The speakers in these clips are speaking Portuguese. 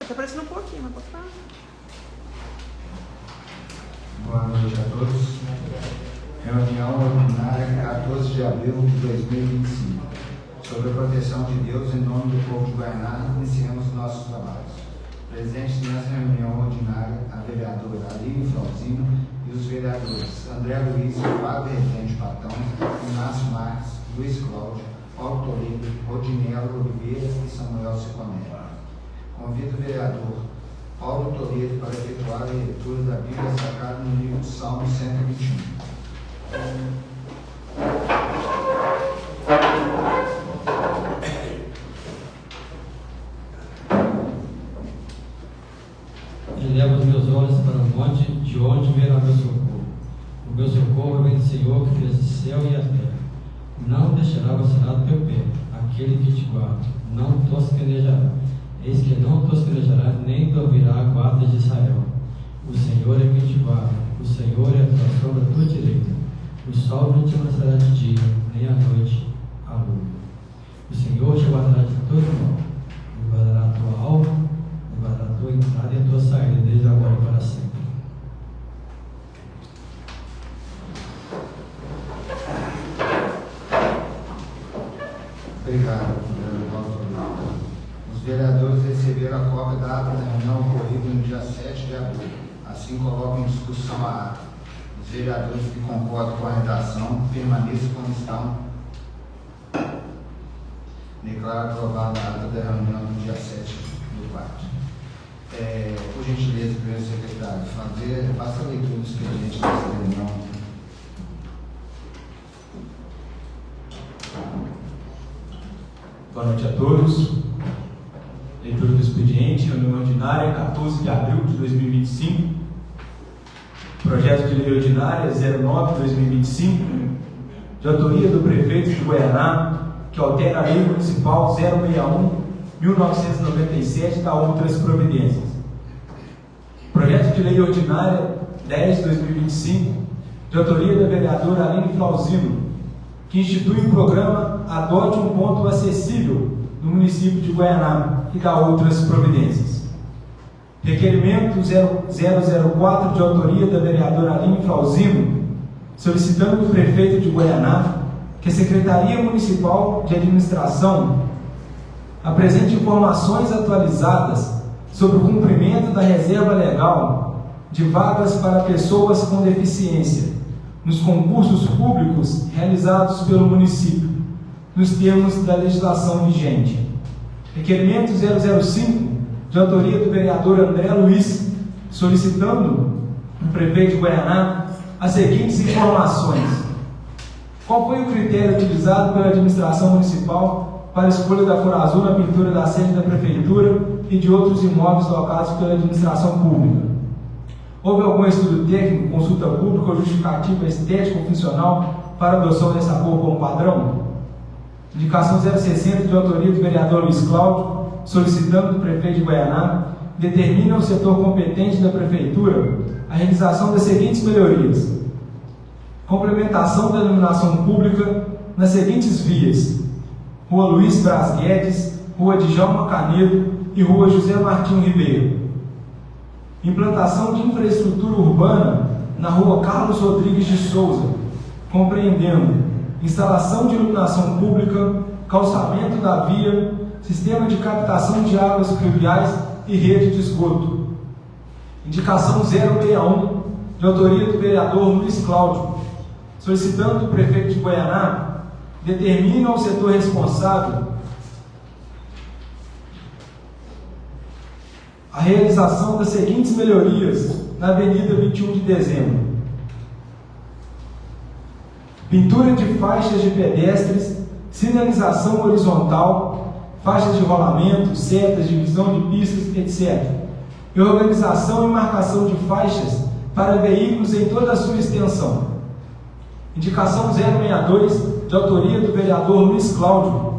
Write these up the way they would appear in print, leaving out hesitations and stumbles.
Tá parecendo um pouquinho, mas pode falar. Boa noite a todos. Reunião ordinária 14 de abril de 2025. Sobre a proteção de Deus em nome do povo de Guaraná, iniciamos nossos trabalhos. Presentes nessa reunião ordinária, a vereadora Aline Flauzino e os vereadores André Luiz, Fábio Rezende Patão, Inácio Marques, Luiz Cláudio, Paulo Toledo, Rodinelo Oliveira e Samuel Siconelli. Convido o vereador Paulo Toledo para efetuar a leitura da Bíblia Sagrada no livro de Salmo 121. Eleva os meus olhos para o monte, de onde virá meu socorro. O meu socorro vem do Senhor, que fez o céu e a terra. Não deixará vacilar o teu pé, aquele que te guarda, não tosquenejará. Eis que não tosquenejará, nem dormirá a guarda de Israel. O Senhor é quem te guarda, o Senhor é a tua sombra à tua direita. O sol não te avançará de dia, nem à noite a lua. O Senhor te guardará de todo mal, e guardará a tua alma, e guardará a tua entrada e a tua saída, desde agora e para sempre. Obrigado, vereador. Os vereadores receberam a cópia da ata da reunião ocorrida no dia 7 de abril. Assim colocam em discussão a ata. Os vereadores que concordam com a redação permaneçam como estão. Declaro aprovada a ata da reunião do dia 7 do 4. Por gentileza, primeiro secretário, faça a leitura do expediente dessa reunião. Boa noite a todos. Leitura do expediente, reunião ordinária, 14 de abril de 2025. Projeto de lei ordinária 09/2025, de autoria do prefeito de Guaraná, que altera a lei municipal 061/1997, da outras providências. Projeto de lei ordinária 10/2025, de autoria da vereadora Aline Flauzino, que institui o programa Adote um Ponto Acessível no município de Guaraná e da outras providências. Requerimento 004, de autoria da vereadora Aline Flauzino, solicitando do prefeito de Guaraná que a Secretaria Municipal de Administração apresente informações atualizadas sobre o cumprimento da reserva legal de vagas para pessoas com deficiência nos concursos públicos realizados pelo município, nos termos da legislação vigente. Requerimento 005, de autoria do vereador André Luiz, solicitando do prefeito de Guaraná as seguintes informações. Qual foi o critério utilizado pela administração municipal para a escolha da cor azul na pintura da sede da prefeitura e de outros imóveis locados pela administração pública? Houve algum estudo técnico, consulta pública ou justificativa estética ou funcional para a adoção dessa cor como padrão? Indicação 060, de autoria do vereador Luiz Cláudio, solicitando do prefeito de Guaraná, determina ao setor competente da prefeitura a realização das seguintes melhorias. Complementação da iluminação pública nas seguintes vias: Rua Luiz Braz Guedes, Rua Djalma Canedo e Rua José Martinho Ribeiro. Implantação de infraestrutura urbana na Rua Carlos Rodrigues de Souza, compreendendo instalação de iluminação pública, calçamento da via, sistema de captação de águas pluviais e rede de esgoto. Indicação 061, de autoria do vereador Luiz Cláudio, solicitando do prefeito de Guaraná determine ao setor responsável a realização das seguintes melhorias na Avenida 21 de Dezembro. Pintura de faixas de pedestres, sinalização horizontal, faixas de rolamento, setas, divisão de pistas, etc. E organização e marcação de faixas para veículos em toda a sua extensão. Indicação 062, de autoria do vereador Luiz Cláudio,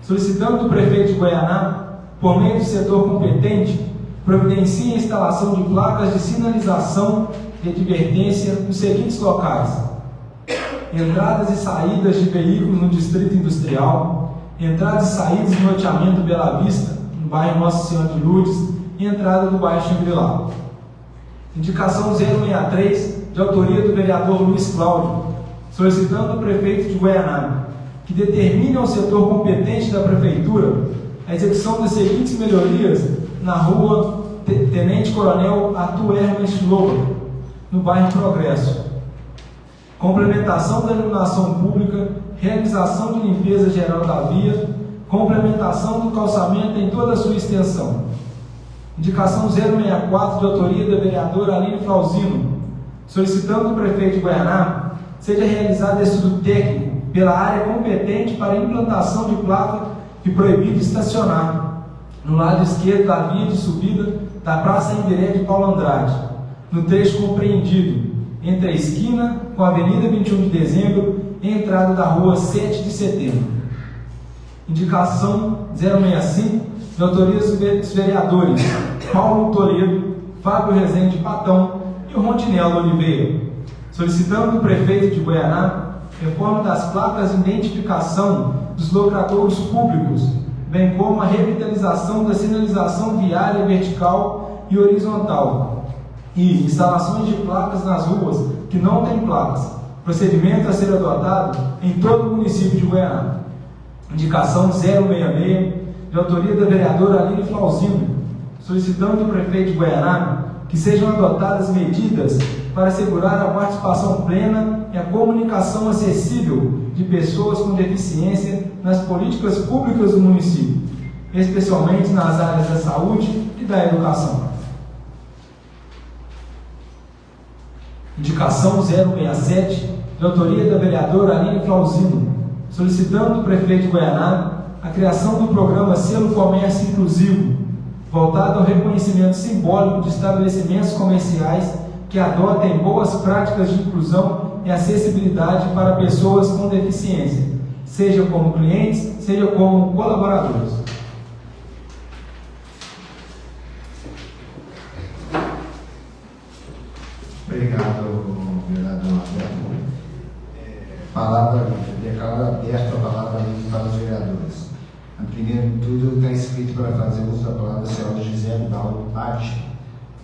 solicitando do prefeito de Guaraná, por meio do setor competente, providencie a instalação de placas de sinalização de advertência nos seguintes locais: entradas e saídas de veículos no Distrito Industrial, entradas e saídas no loteamento Bela Vista, no bairro Nossa Senhora de Lourdes, e entrada do bairro Xangri-Lá. Indicação 063, de autoria do vereador Luiz Cláudio, solicitando ao prefeito de Goianápolis que determine ao setor competente da prefeitura a execução das seguintes melhorias na rua Tenente Coronel Arthur Hermes Loba, no bairro Progresso. Complementação da iluminação pública, realização de limpeza geral da via, complementação do calçamento em toda a sua extensão. Indicação 064, de autoria da vereadora Aline Flauzino, solicitando ao prefeito de Goianápolis seja realizado estudo técnico pela área competente para a implantação de placa de proibido estacionar no lado esquerdo da via de subida da Praça Imbiré de Paulo Andrade, no trecho compreendido entre a esquina com a Avenida 21 de Dezembro e a entrada da Rua 7 de Setembro. Indicação 065, de autoria dos vereadores Paulo Toledo, Fábio Rezende Patão e o Rondinello Oliveira, solicitando do prefeito de Goianápolis reforma das placas de identificação dos logradouros públicos, bem como a revitalização da sinalização viária vertical e horizontal e instalações de placas nas ruas que não têm placas, procedimento a ser adotado em todo o município de Goianápolis. Indicação 066, de autoria da vereadora Aline Flauzino, solicitando do prefeito de Goianápolis que sejam adotadas medidas para assegurar a participação plena e a comunicação acessível de pessoas com deficiência nas políticas públicas do município, especialmente nas áreas da saúde e da educação. Indicação 067, de autoria da vereadora Aline Flauzino, solicitando do prefeito de Goianápolis a criação do programa Selo Comércio Inclusivo, voltado ao reconhecimento simbólico de estabelecimentos comerciais que adotem boas práticas de inclusão e acessibilidade para pessoas com deficiência, seja como clientes, seja como colaboradores. Obrigado, vereador Alberto. Declaro aberta a palavra para os vereadores. Primeiro de tudo, está inscrito para fazer uso da palavra a senhora Gisele Baldo Patti,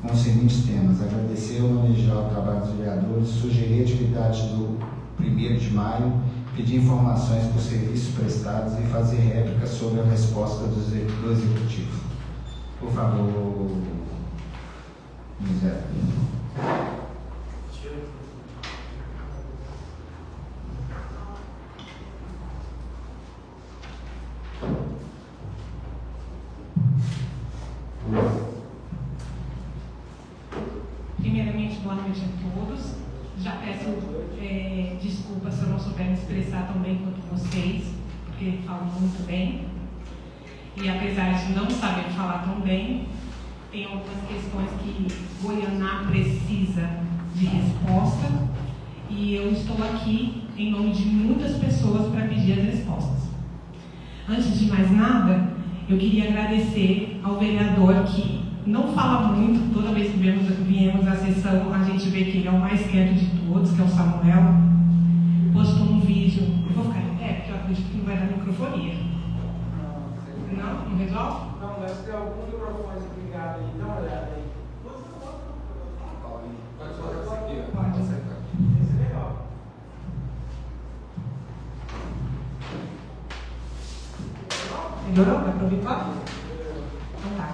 com os seguintes temas: agradecer ou manejar o trabalho dos vereadores, sugerir atividades do 1º de maio, pedir informações por serviços prestados e fazer réplica sobre a resposta do Executivo. Por favor, Gisele. Primeiramente, boa noite a todos. Já peço desculpas se eu não souber me expressar tão bem quanto vocês, porque falo muito bem. E apesar de não saber falar tão bem, tem algumas questões que Goianá precisa de resposta. E eu estou aqui em nome de muitas pessoas para pedir as respostas. Antes de mais nada, eu queria agradecer ao vereador que não fala muito. Toda vez que viemos à sessão, a gente vê que ele é o mais quieto de todos, que é o Samuel. Postou um vídeo. Eu vou ficar em pé, porque eu acredito que não vai dar microfonia. Não? Não resolve? Não, deve ter algum microfone ligado aí. Dá uma olhada aí. Pode. Esse é legal. Melhorou? Dá para ouvir claro? Então tá.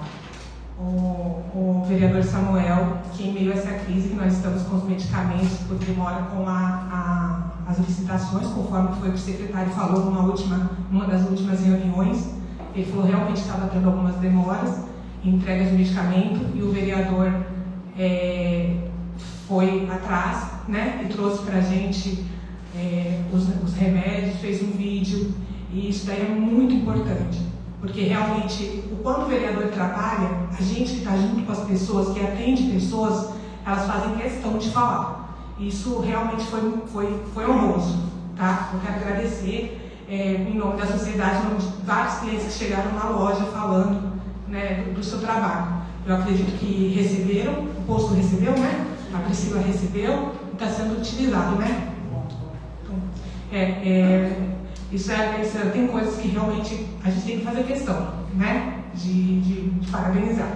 O vereador Samuel, que em meio a essa crise que nós estamos com os medicamentos, por demora com as licitações, conforme foi o que o secretário falou numa das últimas reuniões, ele falou realmente estava tendo algumas demoras em entrega de medicamento, e o vereador foi atrás, né, e trouxe para a gente os remédios, fez um vídeo, e isso daí é muito importante. Porque realmente, quando o vereador trabalha, a gente que está junto com as pessoas, que atende pessoas, elas fazem questão de falar. Isso realmente foi honroso, tá? Eu quero agradecer em nome da sociedade, em nome de vários clientes que chegaram na loja falando, né, do seu trabalho. Eu acredito que receberam, o posto recebeu, né? A Priscila recebeu e está sendo utilizado, né? Isso tem coisas que realmente a gente tem que fazer questão, né, de parabenizar.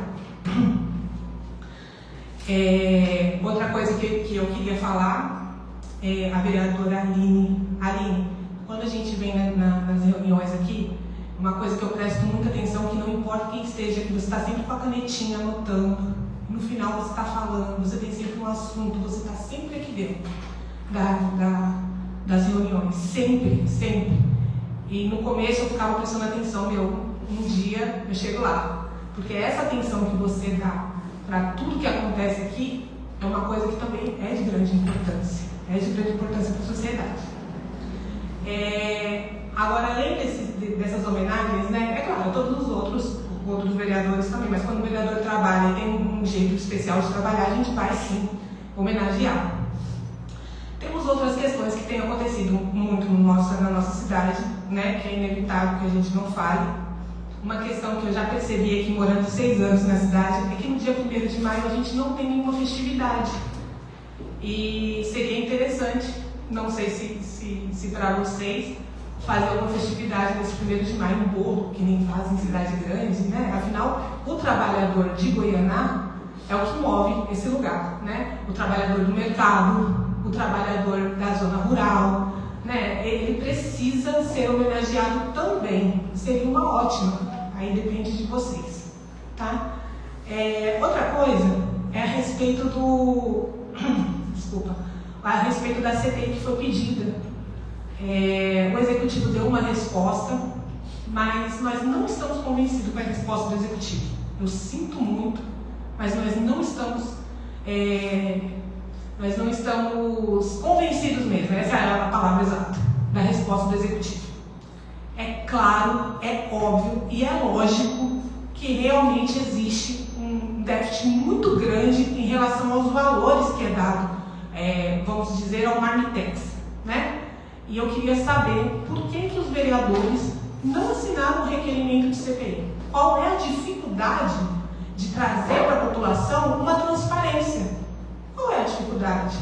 Outra coisa que eu queria falar é a vereadora Aline. Aline, quando a gente vem nas reuniões aqui, uma coisa que eu presto muita atenção, que não importa quem esteja aqui, você está sempre com a canetinha anotando, no final você está falando, você tem sempre um assunto, você está sempre aqui dentro das reuniões, sempre. E no começo eu ficava prestando atenção, um dia eu chego lá, porque essa atenção que você dá para tudo que acontece aqui é uma coisa que também é de grande importância, para a sociedade. Agora, além dessas homenagens, né, é claro, todos os outros vereadores também, mas quando o vereador trabalha e tem um jeito especial de trabalhar, a gente vai sim homenagear. Temos outras questões que têm acontecido muito na nossa cidade, né, que é inevitável que a gente não fale. Uma questão que eu já percebi aqui, morando 6 anos na cidade, é que no dia 1º de maio a gente não tem nenhuma festividade. E seria interessante, não sei se para vocês, fazer uma festividade nesse 1º de maio, um bolo, que nem fazem em cidade grande, né? Afinal, o trabalhador de Goianá é o que move esse lugar, né? O trabalhador do mercado, o trabalhador da zona rural, né? Ele precisa ser homenageado também. Seria uma ótima, aí depende de vocês, tá? Outra coisa é a respeito a respeito da CPI que foi pedida. O Executivo deu uma resposta, mas nós não estamos convencidos com a resposta do Executivo. Eu sinto muito, mas nós não estamos convencidos mesmo, essa é a palavra exata, da resposta do Executivo. É claro, é óbvio e é lógico que realmente existe um déficit muito grande em relação aos valores que é dado, vamos dizer, ao Marmitex, né? E eu queria saber por que os vereadores não assinaram o requerimento de CPI. Qual é a dificuldade de trazer para a população uma transparência? Qual é a dificuldade?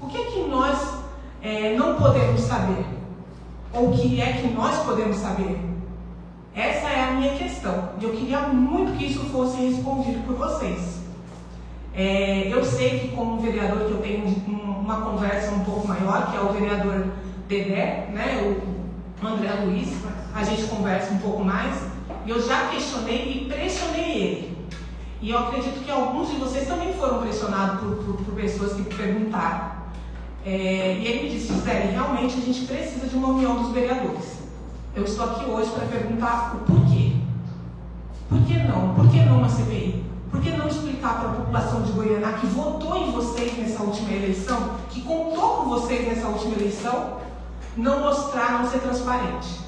O que é que nós não podemos saber? Ou o que é que nós podemos saber? Essa é a minha questão. E eu queria muito que isso fosse respondido por vocês. Eu sei que como vereador que eu tenho uma conversa um pouco maior, que é o vereador Dedé, né, o André Luiz, a gente conversa um pouco mais, e eu já questionei e pressionei ele. E eu acredito que alguns de vocês também foram pressionados por pessoas que perguntaram. E ele me disse: Gisele, realmente a gente precisa de uma união dos vereadores. Eu estou aqui hoje para perguntar o porquê. Por que não? Por que não uma CPI? Por que não explicar para a população de Goianá que votou em vocês nessa última eleição, que contou com vocês nessa última eleição, não mostrar, não ser transparente?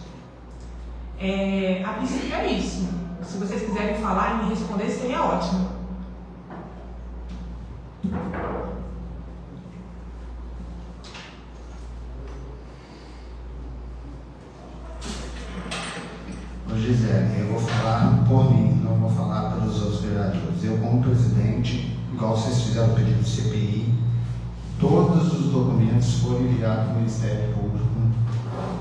A princípio é isso. Se vocês quiserem falar e me responder, seria ótimo. Gisele, eu vou falar por mim, não vou falar pelos outros vereadores. Eu, como presidente, igual vocês fizeram o pedido de CPI, todos os documentos foram enviados para o Ministério Público,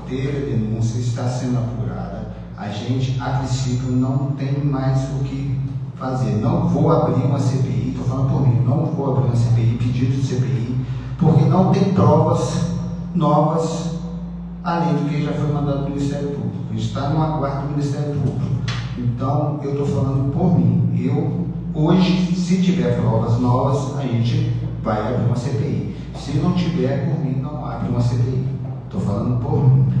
teve a denúncia, está sendo apurada. A gente, a princípio, não tem mais o que fazer. Não vou abrir uma CPI, estou falando por mim, não vou abrir uma CPI, pedido de CPI, porque não tem provas novas, além do que já foi mandado do Ministério Público. A gente está no aguardo do Ministério Público. Então, eu estou falando por mim. Eu, hoje, se tiver provas novas, a gente vai abrir uma CPI. Se não tiver, por mim, não abre uma CPI. Estou falando por mim.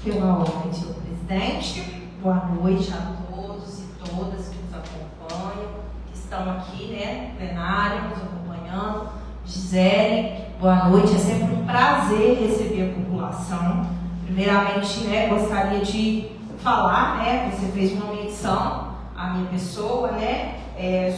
Pela ordem, senhor presidente, boa noite a todos e todas que nos acompanham, que estão aqui, né, plenária, nos acompanhando. Gisele, boa noite, é sempre um prazer receber a população. Primeiramente, né, gostaria de falar, né, você fez uma menção à minha pessoa, né,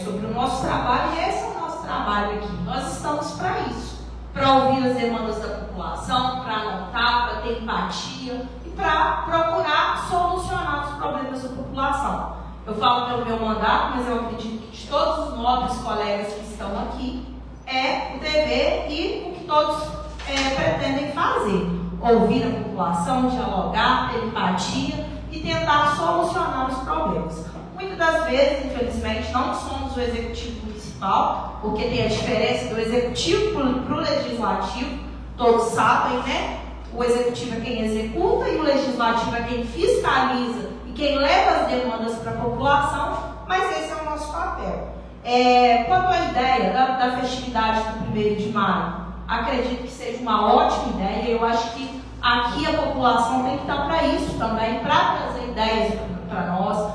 sobre o nosso trabalho, e esse é o nosso trabalho aqui. Nós estamos para isso, para ouvir as demandas da população, para anotar, para ter empatia e para procurar solucionar os problemas da população. Eu falo pelo meu mandato, mas eu acredito que de todos os nobres colegas que estão aqui, é o dever e o que todos pretendem fazer. Ouvir a população, dialogar, ter empatia e tentar solucionar os problemas. Muitas das vezes, infelizmente, não somos o executivo municipal, porque tem a diferença do executivo para o legislativo, todos sabem, né? O executivo é quem executa e o legislativo é quem fiscaliza e quem leva as demandas para a população, mas esse é o nosso papel. Quanto à ideia da festividade do 1º de maio, acredito que seja uma ótima ideia. Eu acho que aqui a população tem que estar para isso também, para trazer ideias para nós.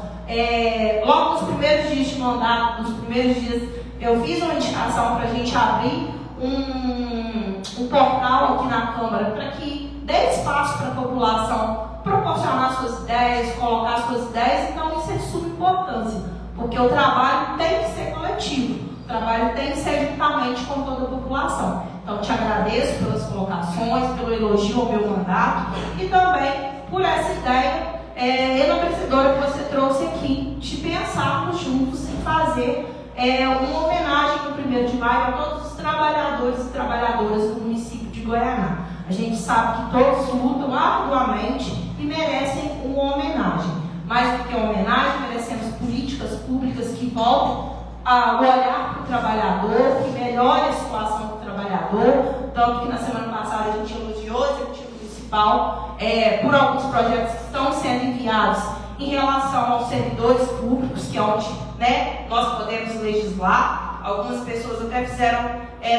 Logo nos primeiros dias de mandato, nos primeiros dias, eu fiz uma indicação para a gente abrir um portal aqui na Câmara para que dê espaço para a população proporcionar suas ideias, colocar suas ideias. Então isso é de suma importância, porque o trabalho tem que ser coletivo, o trabalho tem que ser juntamente com toda a população. Então te agradeço pelas colocações, pelo elogio ao meu mandato e também por essa ideia enobrecedora que você trouxe aqui, de pensarmos juntos em fazer uma homenagem no 1º de maio a todos os trabalhadores e trabalhadoras do município de Goianá. A gente sabe que todos lutam arduamente e merecem uma homenagem. Mais do que uma homenagem, merecemos políticas públicas que voltem a olhar para o trabalhador, que melhore a situação do trabalhador. Tanto que na semana passada a gente elogiou o Executivo Municipal por alguns projetos que estão sendo enviados em relação aos servidores públicos, que é onde, né, nós podemos legislar. Algumas pessoas até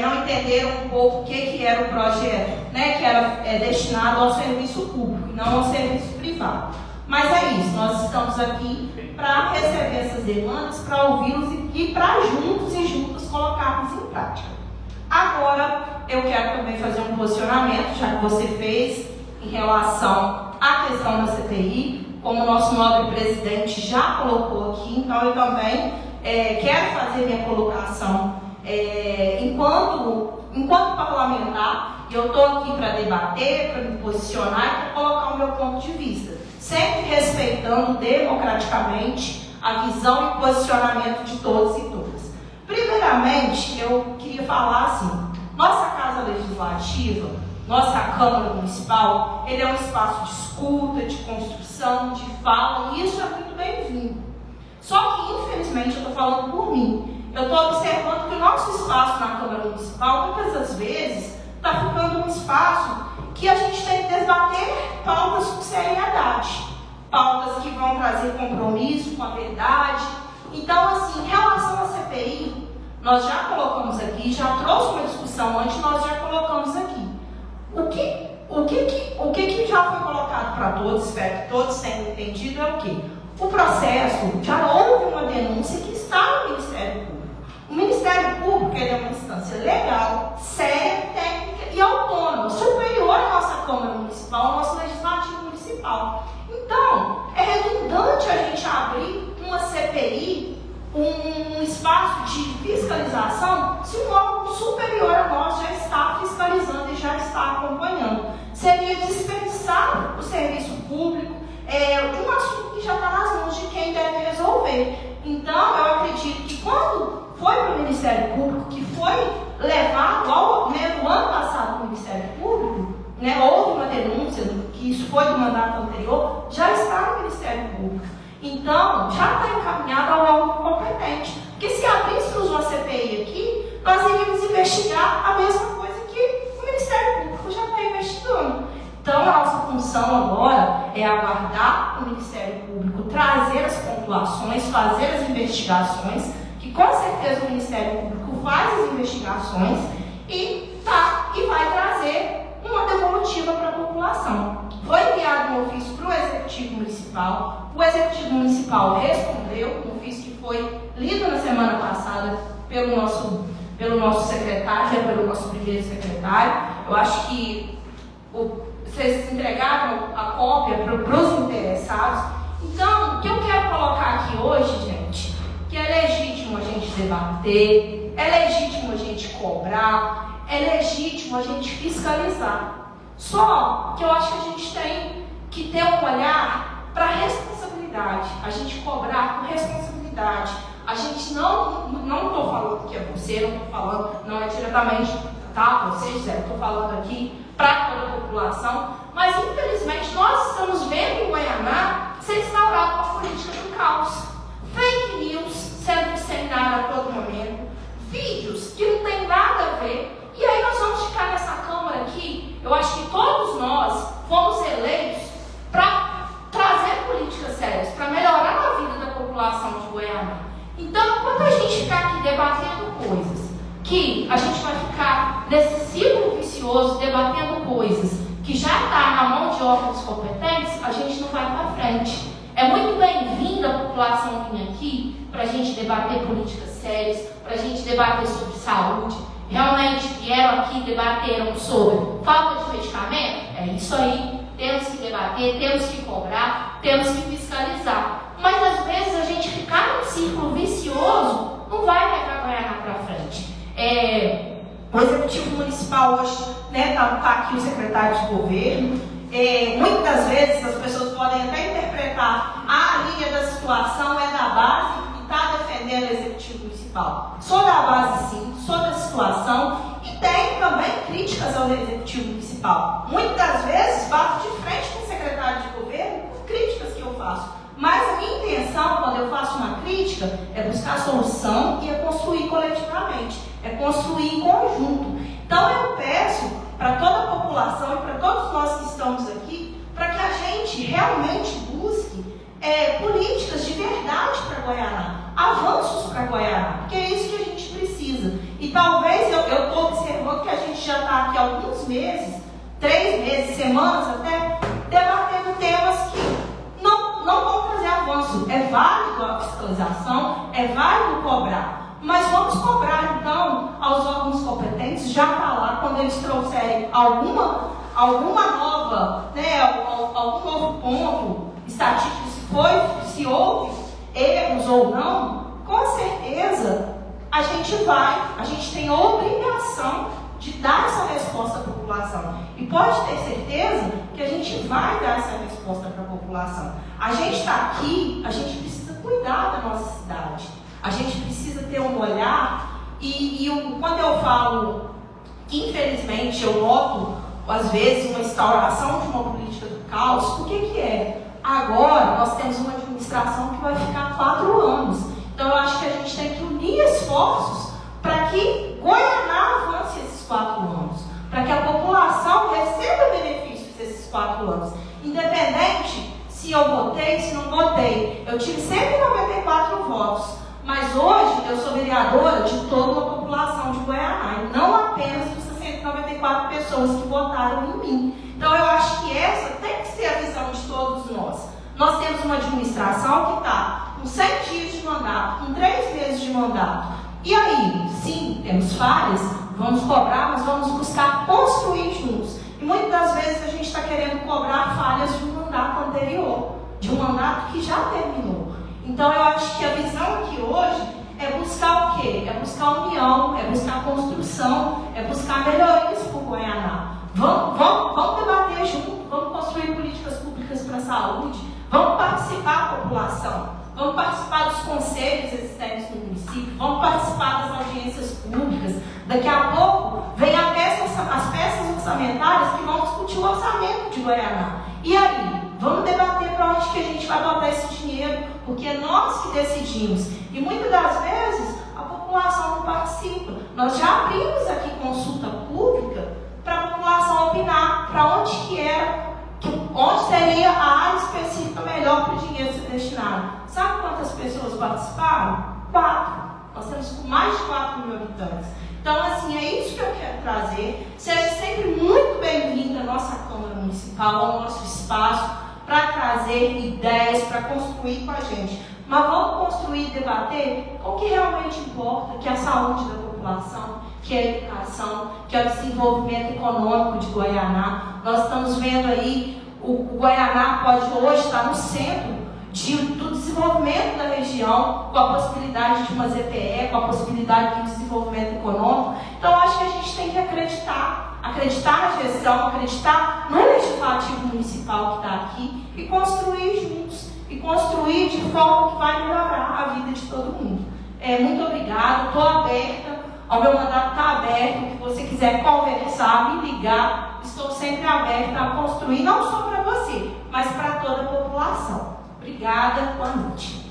não entenderam um pouco o que era o projeto, né, que era destinado ao serviço público, não ao serviço privado. Mas é isso, nós estamos aqui para receber essas demandas, para ouvi-los e para juntos e juntas colocarmos em prática. Agora, eu quero também fazer um posicionamento, já que você fez, em relação à questão da CPI, como o nosso nobre presidente já colocou aqui. Então eu também quero fazer minha colocação enquanto parlamentar, e eu estou aqui para debater, para me posicionar e para colocar o meu ponto de vista, sempre respeitando democraticamente a visão e posicionamento de todos e todas. Primeiramente, eu queria falar assim, nossa Casa Legislativa, nossa Câmara Municipal, ele é um espaço de escuta, de construção, de fala, e isso é muito bem-vindo. Só que, infelizmente, eu estou falando por mim. Eu estou observando que o nosso espaço na Câmara Municipal, muitas das vezes, está ficando um espaço que a gente tem que debater pautas com seriedade. Pautas que vão trazer compromisso com a verdade. Então, assim, em relação à CPI, nós já colocamos aqui, já trouxe uma discussão antes, nós já colocamos aqui. O que já foi colocado para todos, espero que todos tenham entendido, é o quê? O processo, já houve uma denúncia que está no Ministério Público. O Ministério Público ele é uma instância legal, séria, técnica e autônoma, superior à nossa Câmara Municipal, ao nosso Legislativo Municipal. Então, é redundante a gente abrir uma CPI, um espaço de fiscalização, se um órgão superior a nós já está fiscalizando e já está acompanhando. Seria desperdiçar o serviço público, um assunto que já está nas mãos de quem deve resolver. Então, eu acredito que quando foi para o Ministério Público, que foi levado no ano passado para o Ministério Público, né, houve uma denúncia, que isso foi do mandato anterior, já está no Ministério Público. Então, já está encaminhado ao órgão competente. Porque se abríssemos uma CPI aqui, nós iríamos investigar a mesma coisa que o Ministério Público já está investigando. Então, a nossa função agora é aguardar o Ministério Público trazer as pontuações, fazer as investigações, que com certeza o Ministério Público faz as investigações e vai trazer uma devolutiva para a população. Foi enviado um ofício para o Executivo Municipal, o Executivo Municipal respondeu, um ofício que foi lido na semana passada pelo nosso secretário, pelo nosso primeiro secretário. Eu acho que vocês entregaram a cópia para os interessados. Então, o que eu quero colocar aqui hoje, gente, que é legítimo a gente debater, é legítimo a gente cobrar, é legítimo a gente fiscalizar. Só que eu acho que a gente tem que ter um olhar para a responsabilidade, a gente cobrar com responsabilidade. A gente não estou falando que é você, não estou falando, não é diretamente, tá? Você, José, estou falando aqui para toda a população, mas infelizmente nós estamos vendo em Goianá ser instaurada uma política do caos. Fake gente ficar aqui debatendo coisas, que a gente vai ficar nesse ciclo vicioso, debatendo coisas que já está na mão de órgãos competentes, a gente não vai para frente. É muito bem-vinda a população vir aqui para a gente debater políticas sérias, para a gente debater sobre saúde. Realmente vieram aqui, debateram sobre falta de medicamento? É isso aí. Temos que debater, temos que cobrar, temos que fiscalizar. Mas às vezes a gente ficar num círculo vicioso não vai levar Goiânia para frente. O Executivo Municipal hoje, né, tá aqui o secretário de governo. Muitas das vezes as pessoas podem até interpretar a linha da situação é da base e está defendendo o Executivo Municipal. Sou da base sim, sou da situação e tenho também críticas ao Executivo Municipal. Muitas das vezes bato de frente com o secretário de governo por críticas que eu faço. Mas a minha intenção, quando eu faço uma crítica, é buscar solução e é construir coletivamente, é construir em conjunto. Então eu peço para toda a população e para todos nós que estamos aqui, para que a gente realmente busque políticas de verdade para Goiânia, avanços para Goiânia, porque é isso que a gente precisa. E talvez eu estou observando que a gente já está aqui há alguns meses, 3 meses, semanas até, debatendo temas que não vão trazer avanço. É válido a fiscalização, é válido cobrar, mas vamos cobrar então aos órgãos competentes, já está lá, quando eles trouxerem alguma nova, né, algum novo ponto estatístico, se houve erros ou não, com certeza a gente tem a obrigação de dar essa resposta à população. E pode ter certeza que a gente vai dar essa resposta para a população. A gente está aqui, a gente precisa cuidar da nossa cidade. A gente precisa ter um olhar quando eu falo que infelizmente eu noto, às vezes, uma instauração de uma política do caos, o que é? Agora nós temos uma administração que vai ficar 4 anos. Então eu acho que a gente tem que unir esforços para que Goiânia avance esses 4 anos, para que a população receba benefícios desses 4 anos, independente se eu votei, se não votei. Eu tive 194 votos, mas hoje eu sou vereadora de toda a população de Goiânia, e não apenas dos 194 pessoas que votaram em mim. Então eu acho que essa tem que ser a visão de todos nós. Nós temos uma administração que está com 100 dias de mandato, com 3 meses de mandato. E aí, sim, temos falhas, vamos cobrar, mas vamos buscar construir juntos. E muitas das vezes a gente está querendo cobrar falhas de um mandato anterior, de um mandato que já terminou. Então eu acho que a visão aqui hoje é buscar o quê? É buscar união, é buscar construção, é buscar melhorias para o Goiânia. Vamos debater junto, vamos construir políticas públicas para a saúde, vamos participar da população, vamos participar dos conselhos existentes no município, vamos participar das audiências públicas. Daqui a pouco vem as peças orçamentárias que vão discutir o orçamento de Goiânia. E aí, vamos debater para onde que a gente vai botar esse dinheiro, porque é nós que decidimos. E muitas das vezes a população não participa. Nós já abrimos aqui consulta pública para a população opinar para onde seria a área específica melhor para o dinheiro ser destinado. Sabe quantas pessoas participaram? 4. Nós temos mais de 4 mil habitantes. Então, assim, é isso que eu quero trazer. Seja sempre muito bem-vinda a nossa Câmara Municipal, ao nosso espaço, para trazer ideias, para construir com a gente. Mas vamos construir e debater com o que realmente importa, que é a saúde da população, que é a educação, que é o desenvolvimento econômico de Goiânia. Nós estamos vendo aí, o Goiânia pode hoje estar no centro do desenvolvimento da região, com a possibilidade de uma ZPE, com a possibilidade de desenvolvimento econômico. Então, eu acho que a gente tem que acreditar na gestão, acreditar no legislativo municipal que está aqui e construir juntos, e construir de forma que vai melhorar a vida de todo mundo. Muito obrigada, estou aberta, o meu mandato está aberto, o que você quiser conversar, me ligar, estou sempre aberta a construir, não só para você, mas para toda a população. Obrigada, boa noite.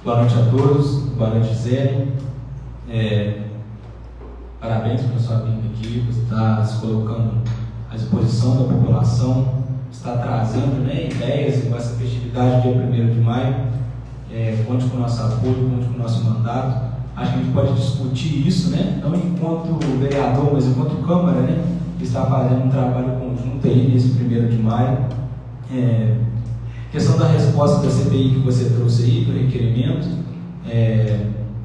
Boa noite a todos, boa noite, Gisele. Parabéns pela sua vinda aqui, você está se colocando à disposição da população, está trazendo, né, ideias com essa festividade dia 1º de maio. Conte com o nosso apoio, conte com o nosso mandato. Acho que a gente pode discutir isso, né, não enquanto vereador, mas enquanto Câmara, né, que está fazendo um trabalho conjunto aí nesse 1º de maio. Questão da resposta da CPI que você trouxe aí, do requerimento,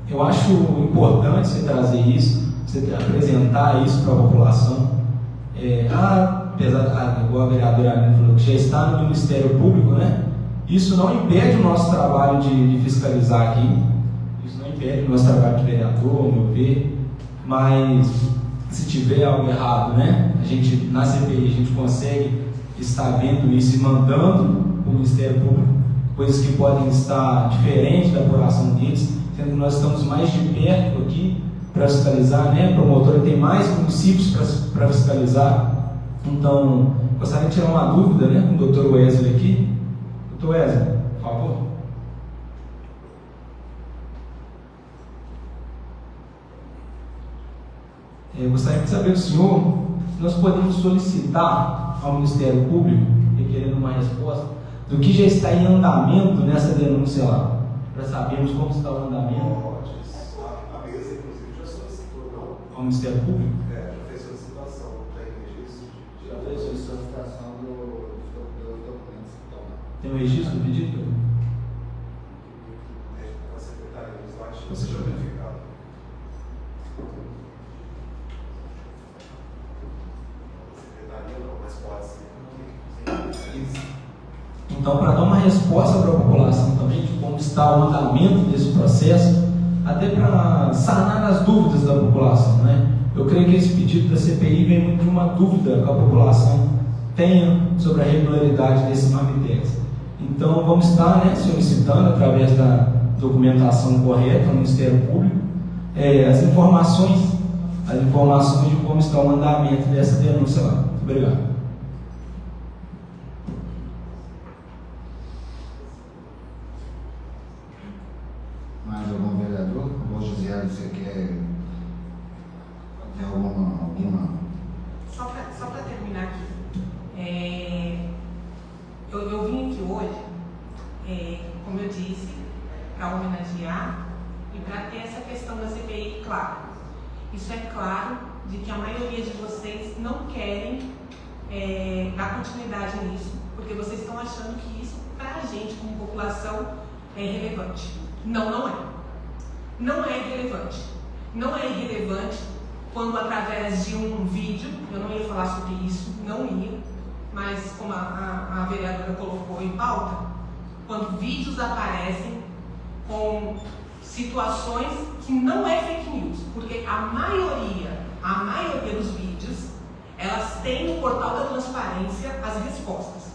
eu acho importante você trazer isso, você apresentar isso para a população. Apesar, igual a vereadora Aline falou, que já está no Ministério Público, né? Isso não impede o nosso trabalho de fiscalizar aqui, isso não impede o nosso trabalho de vereador, ao meu ver, mas se tiver algo errado, né? Na CPI a gente consegue estar vendo isso e mandando para o Ministério Público coisas que podem estar diferentes da apuração deles, sendo que nós estamos mais de perto aqui para fiscalizar, né? A promotora tem mais municípios para fiscalizar. Então, gostaria de tirar uma dúvida, né, com o Dr. Wesley aqui. Dr. Wesley, por favor. Eu gostaria de saber do senhor se nós podemos solicitar ao Ministério Público, requerendo uma resposta, do que já está em andamento nessa denúncia lá, para sabermos como está o andamento. A mesa, inclusive, já solicitou, não? Ao Ministério Público? Já fez solicitação, tem registro? Já fez solicitação dos documentos. Tem o registro do pedido? A Secretaria Legislativa. Você já verificado. Secretaria não, mas pode ser. Então, para dar uma resposta para a população também de como está o andamento desse processo, até para sanar as dúvidas da população, né? Eu creio que esse pedido da CPI vem muito de uma dúvida que a população tenha sobre a regularidade desse Marmitex. Então, vamos estar, né, solicitando, através da documentação correta ao Ministério Público, as informações de como está o andamento dessa denúncia lá. Muito obrigado. Mais algum vereador? Ou José, você quer fazer alguma... Só para terminar aqui, eu vim aqui hoje, como eu disse, para homenagear e para ter essa questão da CPI clara. Isso é claro de que a maioria de vocês não querem dar continuidade nisso, porque vocês estão achando que isso, para a gente como população, é irrelevante. Não é. Não é irrelevante. Não é irrelevante quando, através de um vídeo, eu não ia falar sobre isso, não ia, mas como a vereadora colocou em pauta, quando vídeos aparecem com situações que não é fake news, porque a maioria dos vídeos, elas têm no portal da transparência as respostas.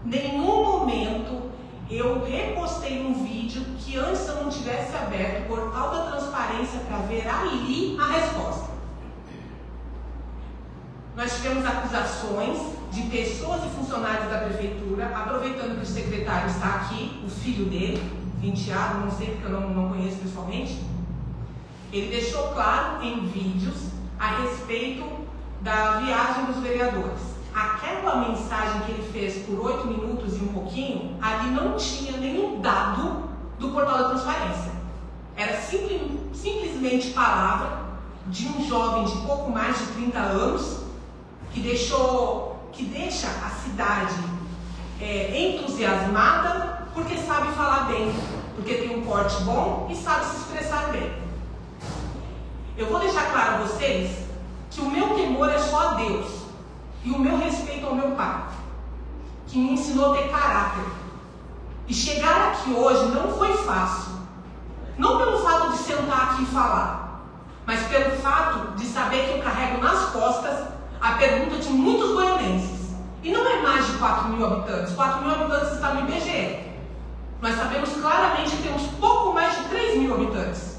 Nenhum momento eu repostei um vídeo que antes eu não tivesse aberto o portal da transparência para ver ali a resposta. Nós tivemos acusações de pessoas e funcionários da prefeitura, aproveitando que o secretário está aqui, o filho dele, enteado, não sei porque eu não conheço pessoalmente. Ele deixou claro em vídeos a respeito da viagem dos vereadores. Aquela mensagem que ele fez por 8 minutos e um pouquinho, ali não tinha nenhum dado do portal da transparência. Era simplesmente palavra de um jovem de pouco mais de 30 anos que deixa a cidade entusiasmada porque sabe falar bem, porque tem um porte bom e sabe se expressar bem. Eu vou deixar claro a vocês que o meu temor é só a Deus. E o meu respeito ao meu pai, que me ensinou a ter caráter. E chegar aqui hoje não foi fácil. Não pelo fato de sentar aqui e falar, mas pelo fato de saber que eu carrego nas costas a pergunta de muitos goianenses. E não é mais de 4 mil habitantes. 4 mil habitantes está no IBGE. Nós sabemos claramente que temos pouco mais de 3 mil habitantes.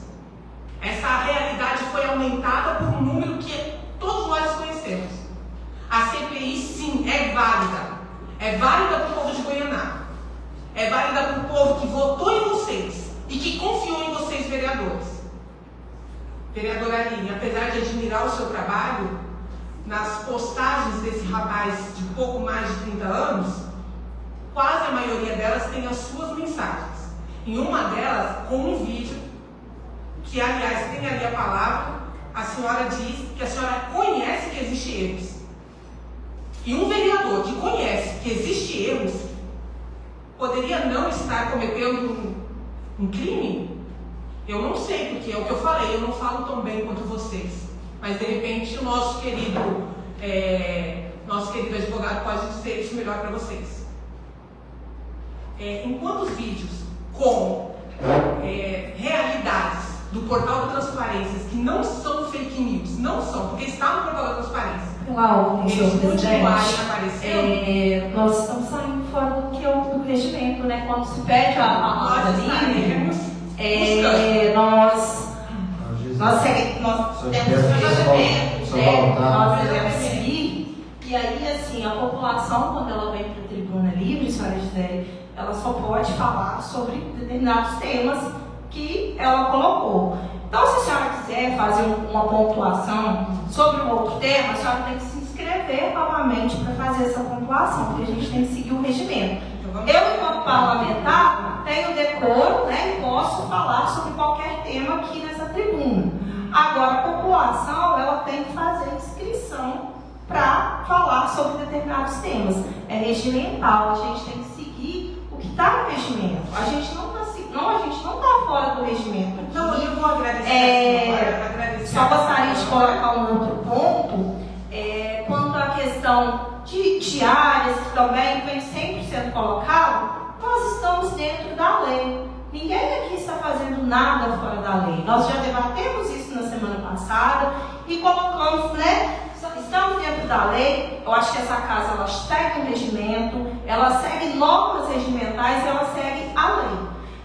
Essa realidade foi aumentada por um número que todos nós conhecemos. A CPI, sim, é válida. É válida para o povo de Goianá. É válida para o povo que votou em vocês e que confiou em vocês, vereadores. Vereadora Aline, apesar de admirar o seu trabalho, nas postagens desse rapazes de pouco mais de 30 anos, quase a maioria delas tem as suas mensagens. Em uma delas, com um vídeo, que aliás tem ali a palavra, a senhora diz que a senhora conhece que existem erros. E um vereador que conhece que existem erros, poderia não estar cometendo um crime? Eu não sei, porque é o que eu falei, eu não falo tão bem quanto vocês. Mas de repente o nosso querido advogado pode dizer isso melhor para vocês. Enquanto os vídeos com realidades do portal da Transparências, que não são fake news, não são, porque está no portal da Transparência, eles continuarem aparecendo, nós estamos saindo fora do que é o regimento, né? Quando se pede a palavra livre, nós temos procedimentos, nós devemos seguir, e aí, assim, a população, quando ela vem para a tribuna livre, senhora Gisele, ela só pode falar sobre determinados temas que ela colocou. Então, se a senhora quiser fazer uma pontuação sobre um outro tema, a senhora tem que se inscrever novamente para fazer essa pontuação, porque a gente tem que seguir o regimento. Eu, enquanto parlamentar, tenho decoro, né, e posso falar sobre qualquer tema aqui nessa tribuna. Agora, a população, ela tem que fazer inscrição para falar sobre determinados temas. É regimental, a gente tem que seguir o que está no regimento. A gente não está fora do regimento. Então, eu vou agradecer. Só gostaria de colocar um outro ponto, quanto à questão de áreas, que também vem sempre sendo colocado, nós estamos dentro da lei. Ninguém aqui está fazendo nada fora da lei. Nós já debatemos isso na semana passada e colocamos, né? Estamos dentro da lei. Eu acho que essa casa, ela segue o regimento, ela segue normas regimentais e ela segue a lei.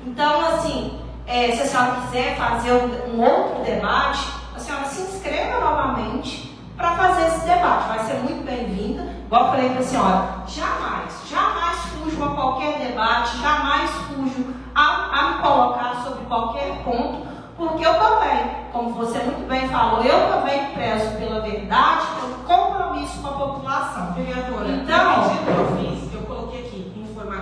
Então, assim, se a senhora quiser fazer um outro debate, a senhora se inscreva novamente para fazer esse debate. Vai ser muito bem-vinda. Igual eu falei para a senhora, jamais fujo a qualquer debate, jamais fujo a me colocar sobre qualquer ponto, porque eu também, como você muito bem falou, eu também prezo pela verdade, pelo compromisso com a população. Vereadora, então, no pedido que eu fiz, eu coloquei aqui,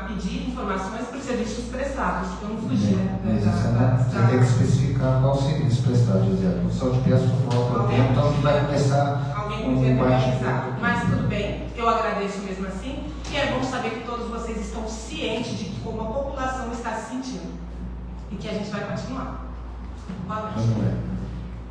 pedir informações para os serviços prestados. Eu não fugi, né? Você tem que especificar qual serviço prestado, Gisele. Eu só te peço por volta do tempo, então a gente vai começar alguém podia organizar. Mas tudo bem, eu agradeço mesmo assim. E é bom saber que todos vocês estão cientes de como a população está se sentindo. E que a gente vai continuar. Boa noite.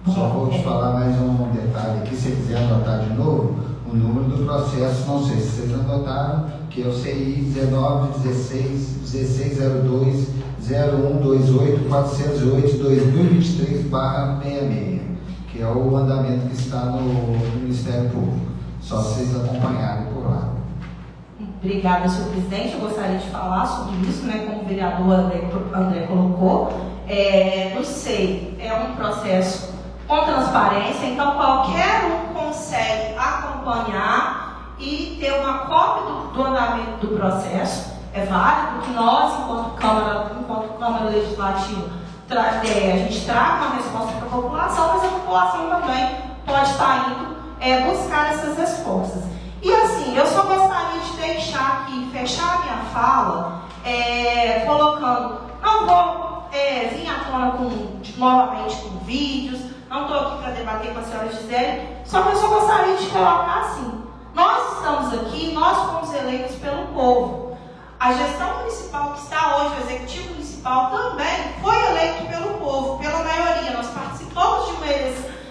Só vou te falar mais um detalhe aqui, se quiser anotar de novo, o número do processo, não sei se vocês anotaram, que é o CI 19-16-01-28-408-2023/66, que é o andamento que está no Ministério Público. Só vocês acompanharem por lá. Obrigada, senhor presidente. Eu gostaria de falar sobre isso, né, como o vereador André colocou. No SEI é um processo com transparência, então qualquer um consegue acompanhar e ter uma cópia do andamento do processo. É válido que nós, enquanto Câmara Legislativa, a gente traga uma resposta para a população, mas a população também pode estar indo buscar essas respostas. E assim, eu só gostaria de deixar aqui, fechar minha fala, colocando, não vou vir à tona novamente com vídeos, não estou aqui para debater com a senhora Gisele, só que eu só gostaria de colocar assim, nós estamos aqui, nós fomos eleitos pelo povo. A gestão municipal que está hoje, o executivo municipal também foi eleito pelo povo, pela maioria. Nós participamos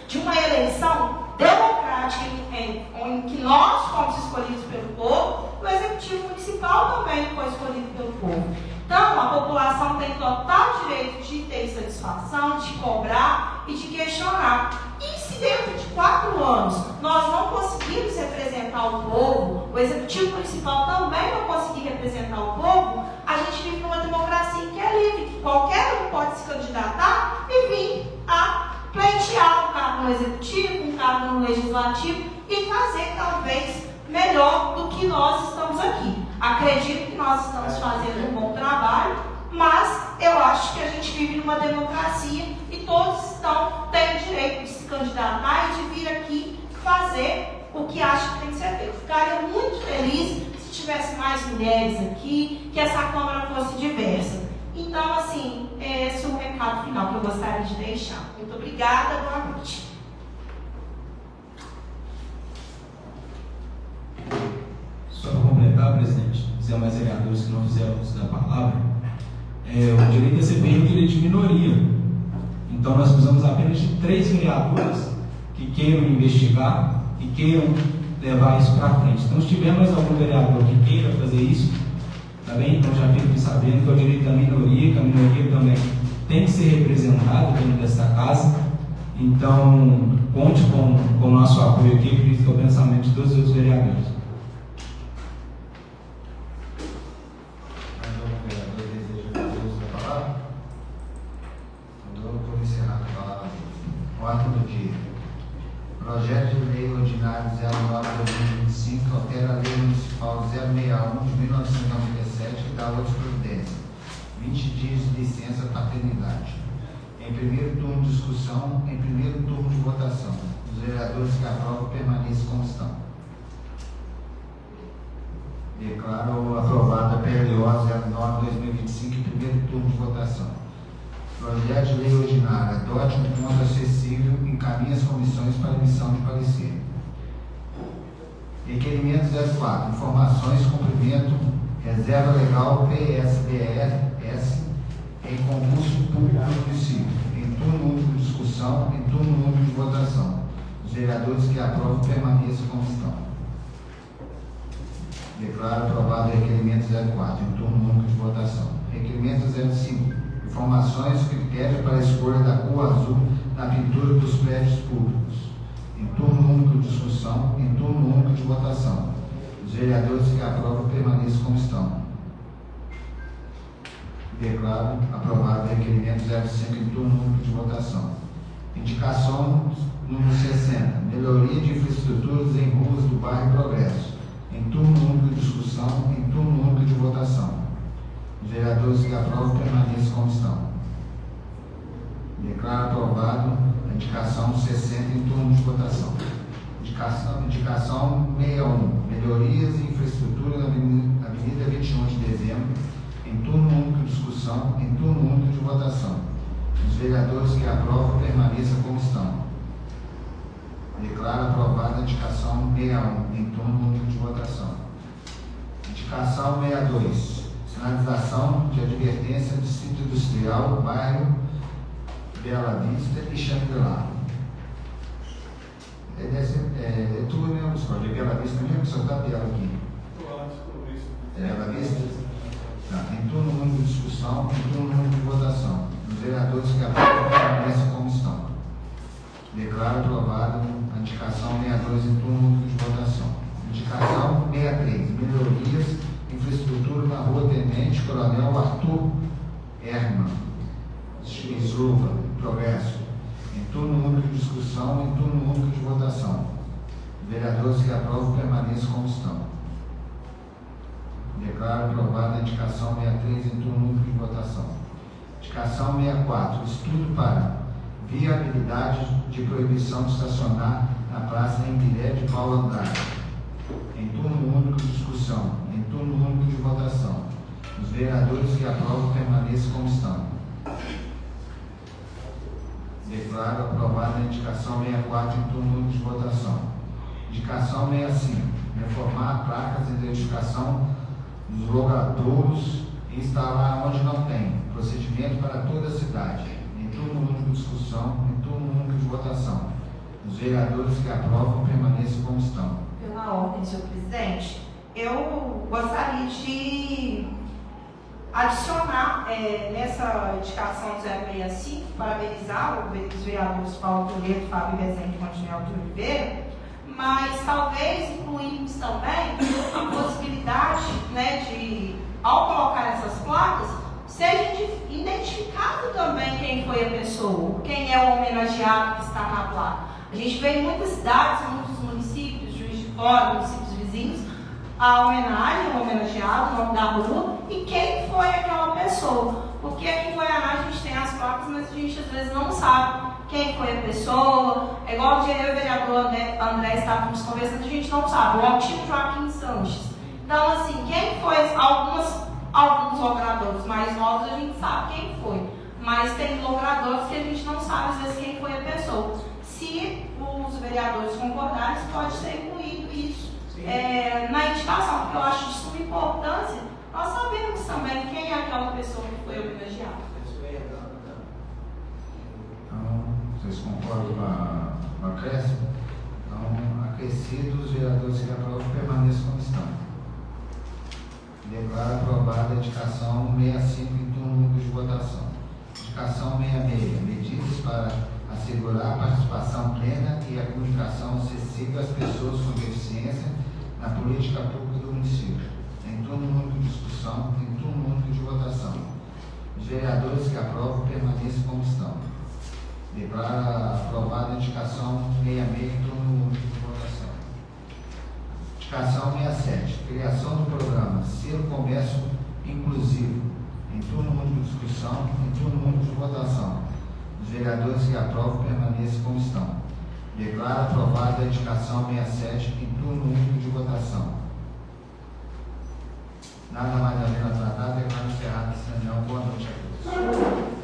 de uma eleição democrática em que nós fomos escolhidos pelo povo, o executivo municipal também foi escolhido pelo povo. Então, a população tem total direito de ter satisfação, de cobrar e de questionar. E se dentro de 4 anos nós não conseguirmos representar o povo, o executivo municipal também não conseguir representar o povo, a gente vive numa democracia em que é livre, que qualquer um pode se candidatar e vir a pleitear um cargo no executivo, um cargo no legislativo e fazer talvez melhor do que nós estamos aqui. Acredito que nós estamos fazendo um bom trabalho, mas eu acho que a gente vive numa democracia e todos têm o direito de se candidatar e de vir aqui fazer o que acha que tem que ser feito. Ficaria muito feliz se tivesse mais mulheres aqui, que essa Câmara fosse diversa. Então, assim, esse é o recado final que eu gostaria de deixar. Muito obrigada, boa noite. Só para completar, presidente, dizer a mais vereadores que não fizeram uso da palavra, o direito a CPI é um direito de minoria. Então nós precisamos apenas de 3 vereadores que queiram investigar e queiram levar isso para frente. Então, se tiver mais algum vereador que queira fazer isso, tá bem? Então já fiquem sabendo que é o direito da minoria, que a minoria também tem que ser representada dentro dessa casa. Então, conte com o nosso apoio aqui, acredito que é o pensamento de todos os vereadores. Mais algum vereador deseja fazer uso da palavra? Então, eu vou encerrar a palavra. Ordem do dia. Projeto de Lei Ordinário 09/2025 altera a Lei Municipal 061 de 1997 que dá outras providências. 20 dias de licença paternidade. Em primeiro turno de discussão, em primeiro turno de votação. Os vereadores que aprovam permanecem como estão. Declaro aprovada a PLO 09/2025 em primeiro turno de votação. Projeto de Lei Ordinária adote um ponto acessível e encaminhe as comissões para emissão de parecer. Requerimento 04. Informações, cumprimento, reserva legal PSDRS em concurso público do município. Em turno único de discussão, em turno único de votação. Os vereadores que aprovam permaneçam como estão. Declaro aprovado o requerimento 04, em turno único de votação. Requerimento 05. Informações e critérios para a escolha da cor azul na pintura dos prédios públicos. Em turno único de discussão, em turno único de votação. Os vereadores que aprovam permaneçam como estão. Declaro aprovado o requerimento 05 em turno único de votação. Indicação número 60. Melhoria de infraestruturas em ruas do bairro Progresso. Em turno único de discussão, em turno único de votação. Os vereadores que aprovam permaneçam como estão. Declaro aprovado a indicação 60 em turno de votação. Indicação 61. Melhorias em infraestrutura na Avenida 21 de Dezembro. Em turno único de discussão, em turno único de votação. Os vereadores que aprovam permaneçam como estão. Declaro aprovada a indicação 61 em turno único de votação. Indicação 62. Sinalização de advertência do Distrito Industrial, bairro Bela Vista e Xangri-Lá. É tudo mesmo, pessoal. De Bela Vista mesmo, só está Bela aqui. Bela Vista? Tá. Em turno único de discussão, em turno único de votação. Os vereadores que aprovam permanecem como estão. Declaro aprovado a indicação 62 em turno único de votação. Indicação 63. Melhorias infraestrutura na rua Tenente Coronel Arthur Herman, Esluva, Progresso. Em turno único de discussão, em turno único de votação. Vereadores que aprovam permaneçam como estão. Declaro aprovada a indicação 63 em turno único de votação. Indicação 64. Estudo para viabilidade de proibição de estacionar na Praça Empiré de Paulo Andrade. Em turno único de discussão, em turno único de votação. Os vereadores que aprovam permaneçam como estão. Declaro aprovada a indicação 64 em turno único de votação. Indicação 65. Reformar placas de identificação dos logradouros e instalar onde não tem. Procedimento para toda a cidade. Em turno único de discussão, em turno único de votação. Os vereadores que aprovam permaneçam como estão. Pela ordem, senhor presidente, eu gostaria de adicionar nessa indicação 065, parabenizar os vereadores Paulo Toledo, Fábio Rezende e Montinel de Oliveira, mas talvez incluirmos também a possibilidade, né, de, ao colocar essas placas, seja identificado também quem foi a pessoa, quem é o homenageado que está na placa. A gente vê em muitas cidades, em muitos municípios, Juiz de Fora, municípios vizinhos, a homenagem, o homenageado, o nome da rua e quem foi aquela pessoa. Porque aqui em Goiânia a gente tem as placas, mas a gente às vezes não sabe quem foi a pessoa. É igual eu e o vereador André estávamos conversando, a gente não sabe. O Altino Joaquim Sanches. Então, assim, quem foi alguns logradores mais novos, a gente sabe quem foi. Mas tem logradores que a gente não sabe, às vezes, quem foi a pessoa. Se os vereadores concordarem, pode ser incluído isso na indicação, porque eu acho de suma importância nós sabemos também quem é aquela pessoa que foi homenageada. Então, vocês concordam com o acréscimo? Então, acrescido, os vereadores que aprovam permaneçam como estão. Declaro aprovada a indicação 65 em turno único de votação. Indicação 66. Medidas para assegurar a participação plena e a comunicação acessível às pessoas com deficiência na política pública do município. Em turno único de discussão, em turno único de votação. Os vereadores que aprovam permaneçam como estão. Declaro aprovada a indicação 66 em turno único de votação. Indicação 67. Criação do programa Selo Comércio Inclusivo. Em turno único de discussão, em turno único de votação. Os vereadores que aprovam permaneçam como estão. Declaro aprovada a indicação 67 em turno único de votação. Nada mais havendo a tratar, declaro encerrada essa reunião. Boa noite a todos.